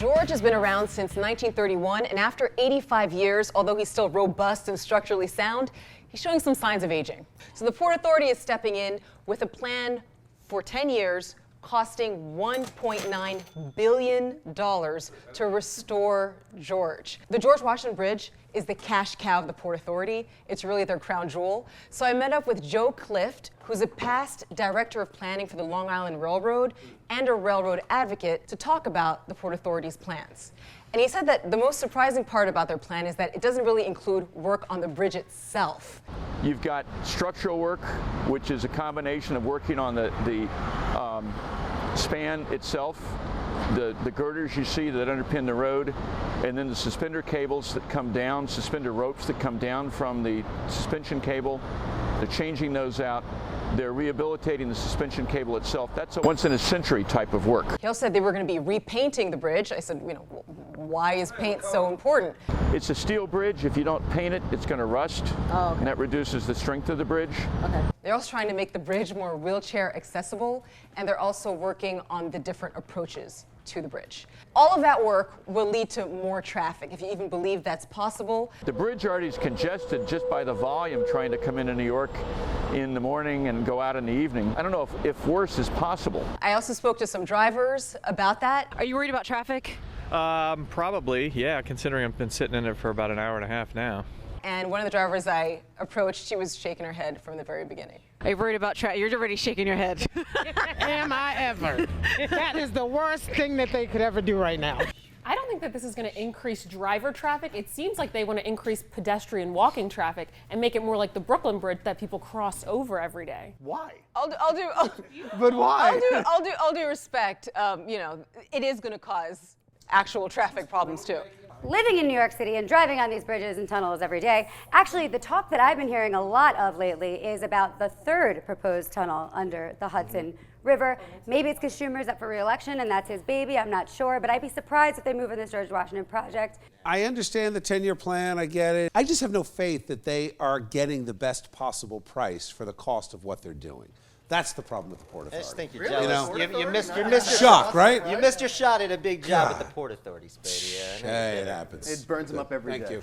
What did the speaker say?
George has been around since 1931, and after 85 years, although he's still robust and structurally sound, he's showing some signs of aging. So the Port Authority is stepping in with a plan for 10 years, costing $1.9 billion to restore George. The George Washington Bridge is the cash cow of the Port Authority. It's really their crown jewel. So I met up with Joe Clift, who's a past director of planning for the Long Island Railroad and a railroad advocate, to talk about the Port Authority's plans. And he said that the most surprising part about their plan is that it doesn't really include work on the bridge itself. You've got structural work, which is a combination of working on the span itself, the girders you see that underpin the road, and then the suspender cables that come down, suspender ropes that come down from the suspension cable. They're changing those out. They're rehabilitating the suspension cable itself. That's a once-in-a-century type of work. He also said they were going to be repainting the bridge. I said, why is paint so important? It's a steel bridge. If you don't paint it, it's going to rust, and that reduces the strength of the bridge. Okay. They're also trying to make the bridge more wheelchair accessible, and they're also working on the different approaches to the bridge. All of that work will lead to more traffic, if you even believe that's possible. The bridge already is congested just by the volume trying to come into New York in the morning and go out in the evening. I don't know if worse is possible. I also spoke to some drivers about that. Are you worried about traffic? Probably, yeah, considering I've been sitting in it for about an hour and a half now. And one of the drivers I approached, she was shaking her head from the very beginning. Are you worried about traffic? You're already shaking your head. Am I ever? That is the worst thing that they could ever do right now. I don't think that this is going to increase driver traffic. It seems like they want to increase pedestrian walking traffic and make it more like the Brooklyn Bridge that people cross over every day. Why? But why? I'll do respect. It is going to cause actual traffic problems too. Living in New York City and driving on these bridges and tunnels every day, actually the talk that I've been hearing a lot of lately is about the third proposed tunnel under the Hudson River. Maybe it's because Schumer's up for re-election and that's his baby, I'm not sure, but I'd be surprised if they move on this George Washington project. I understand the 10-year plan, I get it. I just have no faith that they are getting the best possible price for the cost of what they're doing. That's the problem with the Port Authority. I just think you're jealous. You missed your shock, right? You missed your shot at a big job at the Port Authority, Spady. Hey, it happens. It burns them up every day. Thank you.